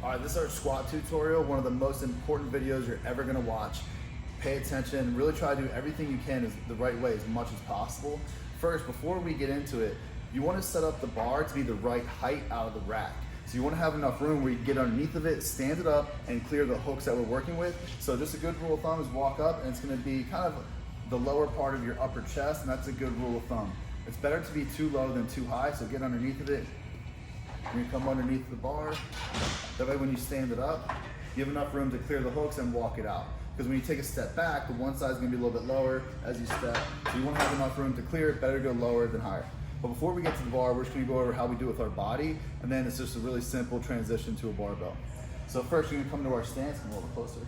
All right, this is our squat tutorial, one of the most important videos you're ever gonna watch. Pay attention, really try to do everything you can the right way as much as possible. First, before we get into it, you wanna set up the bar to be the right height out of the rack. So you wanna have enough room where you can get underneath of it, stand it up, and clear the hooks that we're working with. So just a good rule of thumb is walk up, and it's gonna be kind of the lower part of your upper chest, and that's a good rule of thumb. It's better to be too low than too high, so get underneath of it. You're gonna come underneath the bar. That way when you stand it up, you have enough room to clear the hooks and walk it out. Because when you take a step back, the one side is gonna be a little bit lower as you step. So you wanna have enough room to clear it, better to go lower than higher. But before we get to the bar, we're just gonna go over how we do it with our body, and then it's just a really simple transition to a barbell. So first, you're gonna come to our stance, come a little bit closer.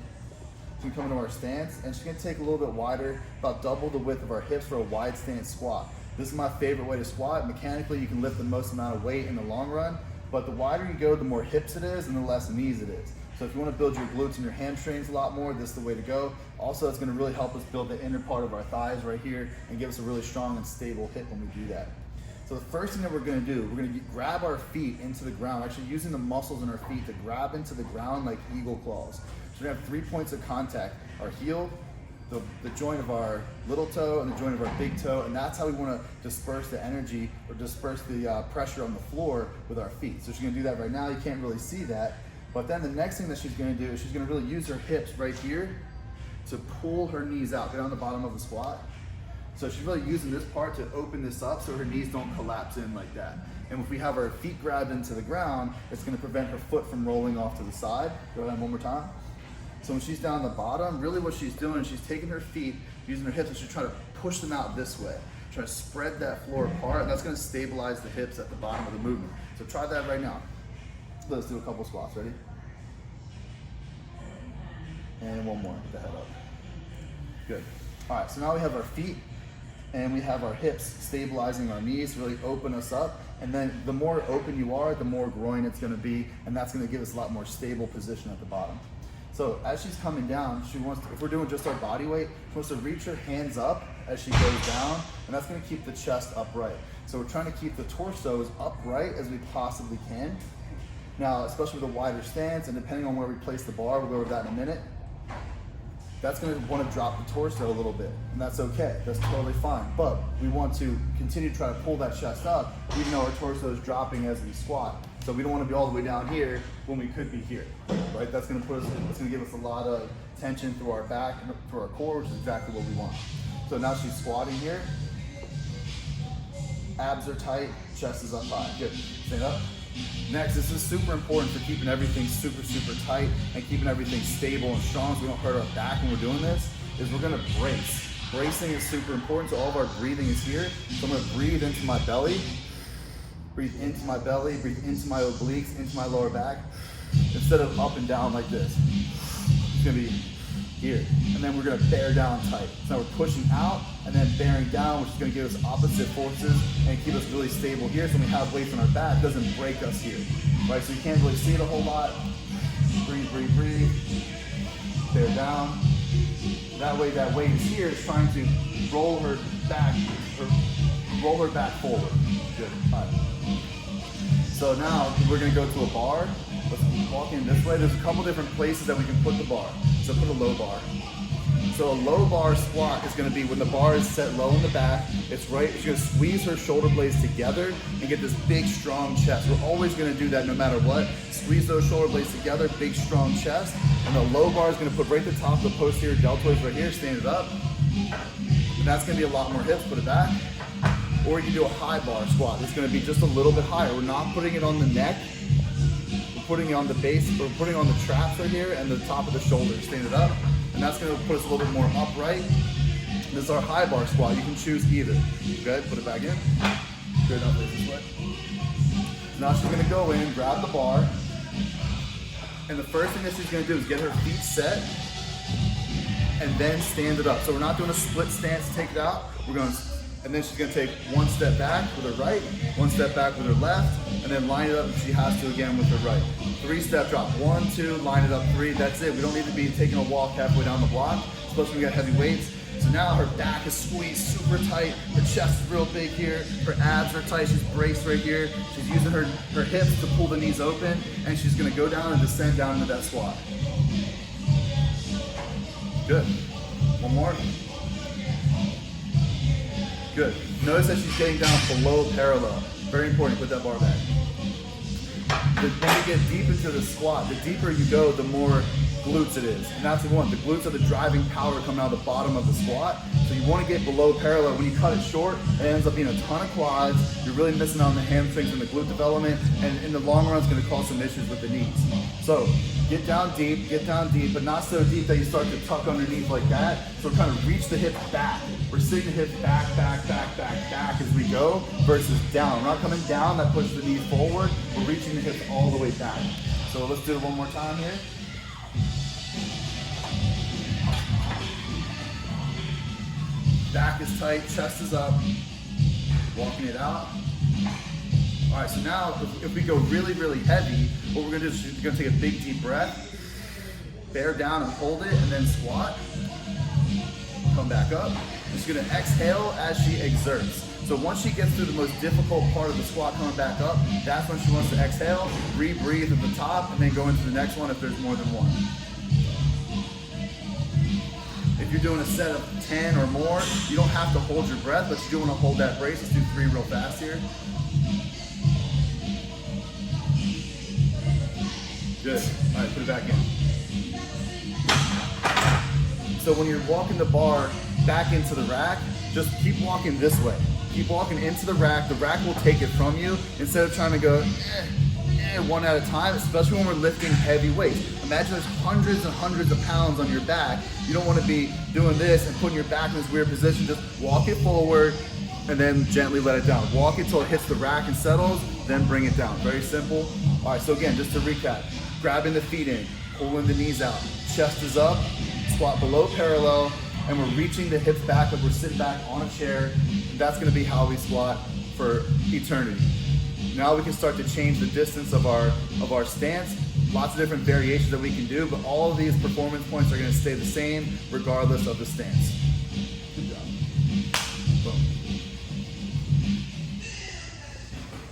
So we come into our stance, and she's gonna take a little bit wider, about double the width of our hips for a wide stance squat. This is my favorite way to squat. Mechanically, you can lift the most amount of weight in the long run, but the wider you go, the more hips it is and the less knees it is. So if you want to build your glutes and your hamstrings a lot more, this is the way to go. Also, it's going to really help us build the inner part of our thighs right here and give us a really strong and stable hip when we do that. So the first thing that we're going to do, we're going to grab our feet into the ground, actually using the muscles in our feet to grab into the ground like eagle claws. So we're going to have 3 points of contact: our heel, the joint of our little toe, and the joint of our big toe, and that's how we want to disperse the energy or disperse the pressure on the floor with our feet. So she's going to do that right now. You can't really see that, but then the next thing that she's going to do is she's going to really use her hips right here to pull her knees out. They're on the bottom of the squat. So she's really using this part to open this up so her knees don't collapse in like that. And if we have our feet grabbed into the ground, it's going to prevent her foot from rolling off to the side. Go ahead one more time. So when she's down the bottom, really what she's doing is she's taking her feet, using her hips, and she's trying to push them out this way. Trying to spread that floor apart, and that's gonna stabilize the hips at the bottom of the movement. So try that right now. Let's do a couple squats, ready? And one more, get the head up. Good. All right, so now we have our feet, and we have our hips stabilizing our knees, really open us up. And then the more open you are, the more groin it's gonna be, and that's gonna give us a lot more stable position at the bottom. So as she's coming down, she wants to, if we're doing just our body weight, she wants to reach her hands up as she goes down, and that's gonna keep the chest upright. So we're trying to keep the torso as upright as we possibly can. Now, especially with a wider stance, and depending on where we place the bar, we'll go over that in a minute, that's gonna wanna drop the torso a little bit, and that's okay, that's totally fine. But we want to continue to try to pull that chest up, even though our torso is dropping as we squat. So we don't want to be all the way down here when we could be here, right? That's going to give us a lot of tension through our back, through our core, which is exactly what we want. So now she's squatting here. Abs are tight, chest is up high. Good. Stand up. Next, this is super important for keeping everything super, super tight and keeping everything stable and strong so we don't hurt our back when we're doing this, is we're going to brace. Bracing is super important, so all of our breathing is here. So I'm going to breathe into my belly. Breathe into my belly, breathe into my obliques, into my lower back, instead of up and down like this. It's gonna be here. And then we're gonna bear down tight. So now we're pushing out and then bearing down, which is gonna give us opposite forces and keep us really stable here. So when we have weights on our back, it doesn't break us here, right? So you can't really see it a whole lot. Breathe, breathe, breathe. Bear down. That way that weight is here is trying to roll her back forward. Good. All right. So now we're going to go to a bar. Let's walk in this way. There's a couple different places that we can put the bar. So put a low bar. So a low bar squat is going to be when the bar is set low in the back. It's right. She's going to squeeze her shoulder blades together and get this big, strong chest. We're always going to do that no matter what. Squeeze those shoulder blades together, big, strong chest. And the low bar is going to put right at the top of the posterior deltoids right here. Stand it up. And that's going to be a lot more hips. Put it back. Or you can do a high bar squat. It's going to be just a little bit higher. We're not putting it on the neck. We're putting it on the base. We're putting it on the traps right here and the top of the shoulders. Stand it up. And that's going to put us a little bit more upright. This is our high bar squat. You can choose either. Okay, put it back in. Good enough this way. Now she's going to go in, grab the bar. And the first thing that she's going to do is get her feet set and then stand it up. So we're not doing a split stance to take it out. We're going to, and then she's going to take one step back with her right, one step back with her left, and then line it up if she has to again with her right. 3-step drop. 1, 2, line it up, 3. That's it. We don't need to be taking a walk halfway down the block, especially when we got heavy weights. So now her back is squeezed super tight, her chest is real big here, her abs are tight, she's braced right here. She's using her hips to pull the knees open, and she's gonna go down and descend down into that squat. Good. One more. Good. Notice that she's getting down below parallel. Very important, put that bar back. When you get deep into the squat, the deeper you go, the more glutes it is. And that's what we want. The glutes are the driving power coming out of the bottom of the squat. So you want to get below parallel. When you cut it short, it ends up being a ton of quads. You're really missing out on the hamstrings and the glute development. And in the long run, it's going to cause some issues with the knees. So get down deep, but not so deep that you start to tuck underneath like that. So we're trying to reach the hips back. We're sitting the hips back as we go versus down. We're not coming down, that pushes the knees forward. We're reaching the hips all the way back. So let's do it one more time here. Back is tight, chest is up, walking it out. All right, so now if we go really, really heavy, what we're gonna do is we're gonna take a big deep breath, bear down and hold it, and then squat. Come back up. She's gonna exhale as she exerts. So once she gets through the most difficult part of the squat coming back up, that's when she wants to exhale, rebreathe at the top, and then go into the next one if there's more than one. If you're doing a set of 10 or more, you don't have to hold your breath, but you do want to hold that brace. Let's do 3 real fast here. Good. All right, put it back in. So when you're walking the bar back into the rack, just keep walking this way. Keep walking into the rack. The rack will take it from you instead of trying to go one at a time, especially when we're lifting heavy weights. Imagine there's hundreds and hundreds of pounds on your back. You don't want to be doing this and putting your back in this weird position. Just walk it forward and then gently let it down. Walk it till it hits the rack and settles, then bring it down. Very simple. All right, so again, just to recap, grabbing the feet in, pulling the knees out, chest is up, squat below parallel, and we're reaching the hips back like we're sitting back on a chair. That's gonna be how we squat for eternity. Now we can start to change the distance of our stance. Lots of different variations that we can do, but all of these performance points are gonna stay the same regardless of the stance. Good job. Boom.